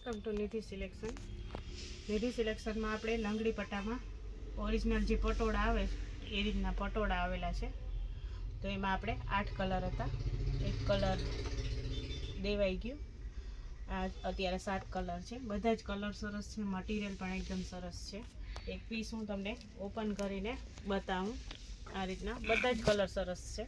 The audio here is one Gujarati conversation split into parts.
Welcome to Nidhi selection. Nidhi સિલેક્શનમાં આપણે લંગડી પટ્ટામાં ઓરિજિનલ જે પટોળા આવે એ રીતના પટોળા આવેલા છે. તો એમાં આપણે 8 કલર હતા. એક કલર દેવાઈ ગયું. આ અત્યારે 7 કલર છે. બધા જ કલર સરસ છે, મટીરિયલ પણ એકદમ સરસ છે. એક પીસ હું તમને ઓપન કરીને બતાવું. આ રીતના બધા જ કલર સરસ છે.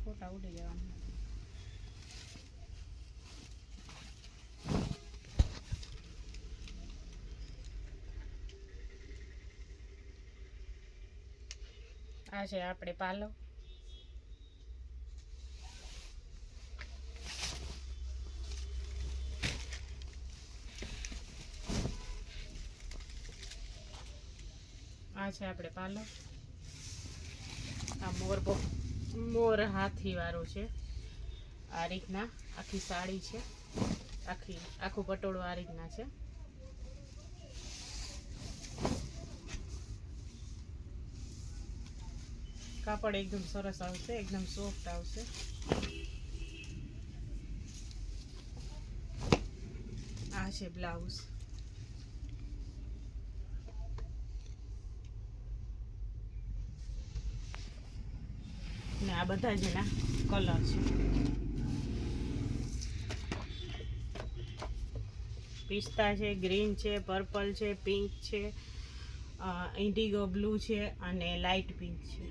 ફોટા ઉડી જવાનું. આ છે આપણે પાલવ. આ છે આપણે પાલવ. આ મોર હાથી વાળો છે. આ રીતના આખી સાડી છે. આખું પટોળું આ રીતના છે. કાપડ એકદમ સરસ આવશે, એકદમ સોફ્ટ આવશે. આ છે બ્લાઉઝ. ને આ બધા જ એના કલર છે. પિસ્તા છે, ગ્રીન છે, પર્પલ છે, પિંક છે, ઇન્ડિગો બ્લુ છે અને લાઇટ પિંક છે.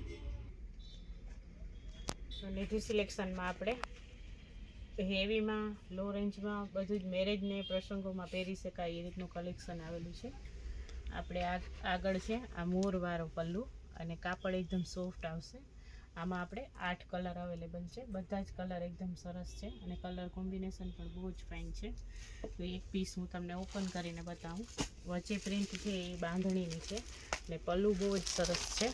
તો નિધિ સિલેક્શનમાં આપણે હેવીમાં, લો રેન્જમાં બધું જ મેરેજને પ્રસંગોમાં પહેરી શકાય એ રીતનું કલેક્શન આવેલું છે. આપણે આગળ છે આ મોરવાળો પલ્લુ અને કાપડ એકદમ સોફ્ટ આવશે. આમાં આપણે 8 કલર અવેલેબલ છે. બધા જ કલર એકદમ સરસ છે અને કલર કોમ્બિનેશન પણ બહુ જ ફાઇન છે. તો એક પીસ હું તમને ઓપન કરીને બતાવું. વચ્ચે પ્રિન્ટ છે એ બાંધણીની છે અને પલ્લુ બહુ જ સરસ છે.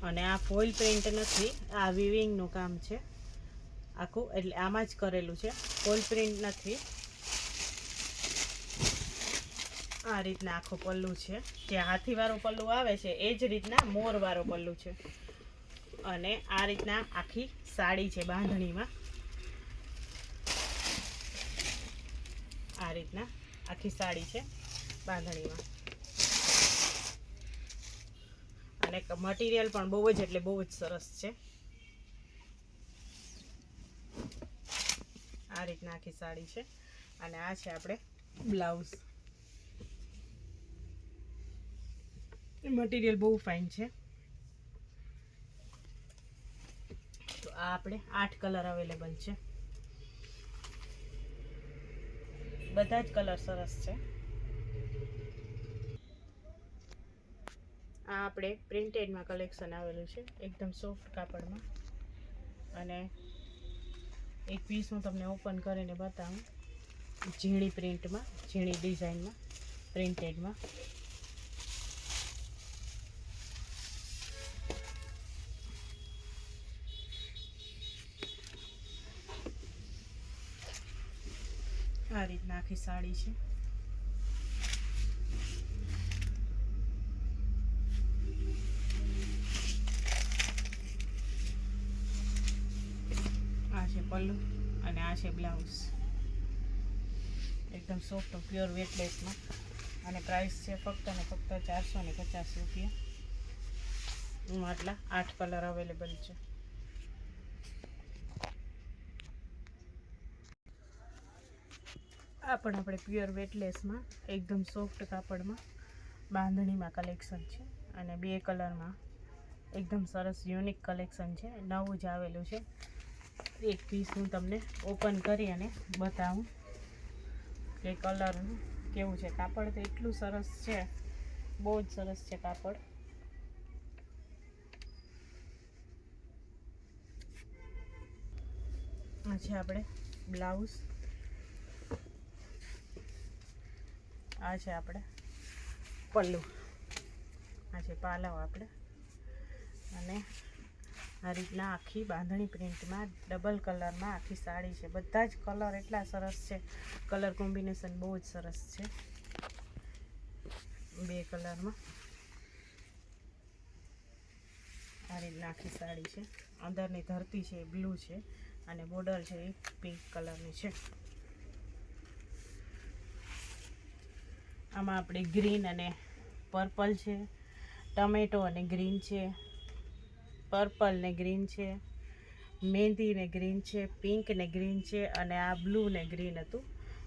અને આ ફોઇલ પ્રિન્ટ નથી, આ વિવિંગનું કામ છે આખું, એટલે આમાં જ કરેલું છે. ફોઇલ પ્રિન્ટ નથી. આ રીતના આખો પલ્લુ છે. જે હાથીવાળો પલ્લુ આવે છે એ જ રીતના મોરવાળો પલ્લુ છે. અને આ રીતના આખી સાડી છે બાંધણીમાં. આ રીતના આખી સાડી છે બાંધણીમાં. અને મટીરિયલ પણ બહુ જ એટલે બહુ જ સરસ છે. આ રીતના આખી સાડી છે. અને આ છે આપણે બ્લાઉઝ. મટીરિયલ બહુ ફાઇન છે. તો આ આપણે 8 કલર અવેલેબલ છે. બધા જ કલર સરસ છે. આ આપણે પ્રિન્ટેડમાં કલેક્શન આવેલું છે, એકદમ સોફ્ટ કાપડમાં. અને એક પીસ હું તમને ઓપન કરીને બતાવું. ઝીણી પ્રિન્ટમાં, ઝીણી ડિઝાઇનમાં, પ્રિન્ટેડમાં. આ રીતના આખી સાડી છે. આ છે પલ્લુ અને આ છે બ્લાઉઝ. એકદમ સોફ્ટ પ્યોર વેટલેસમાં. અને પ્રાઇસ છે ફક્ત અને ફક્ત 450 રૂપિયા. આટલા 8 કલર અવેલેબલ છે. આ પણ આપણે પ્યોર વેટલેસમાં એકદમ સોફ્ટ કાપડમાં બાંધણીમાં કલેક્શન છે. અને 2 કલરમાં એકદમ સરસ યુનિક કલેક્શન છે. નવું જ આવેલું છે. એક પીસ હું તમને ઓપન કરી અને બતાવું કે કલર કેવું છે. કાપડ તો એટલું સરસ છે, બહુ જ સરસ છે કાપડ. આ છે આપણે બ્લાઉઝ. આ છે આપણે પલ્લુ. આ છે પાલવ આપણે. અને આ રીતના આખી બાંધણી પ્રિન્ટમાં ડબલ કલરમાં આખી સાડી છે. બધા જ કલર એટલા સરસ છે, કલર કોમ્બિનેશન બહુ જ સરસ છે. 2 કલરમાં આ રીતના આખી સાડી છે. અંદરની ધરતી છે એ બ્લુ છે અને બોર્ડર છે એ પિંક કલરની છે. આમાં આપણે ગ્રીન અને પર્પલ છે, ટમેટો અને ગ્રીન છે, પર્પલ ને ગ્રીન છે, મહેંદી ને ગ્રીન છે, પિંક ને ગ્રીન છે અને આ બ્લુ ને ગ્રીન હતું.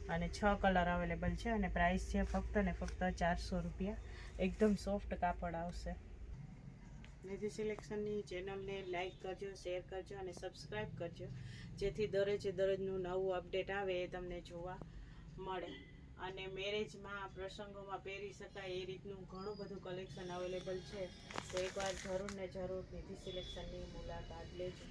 અને 6 કલર અવેલેબલ છે અને પ્રાઇસ છે ફક્ત ને ફક્ત 400 રૂપિયા. એકદમ સોફ્ટ કાપડ આવશે. નિધિ સિલેક્શનની ચેનલને લાઈક કરજો, શેર કરજો અને સબસ્ક્રાઈબ કરજો, જેથી દરરોજનું નવું અપડેટ આવે એ તમને જોવા મળે. અને મેરેજમાં, પ્રસંગોમાં પહેરી શકાય એ રીતનું ઘણું બધું કલેક્શન અવેલેબલ છે. તો એકવાર જરૂર ને જરૂર નિધિ સિલેક્શનની મુલાકાત લેજો.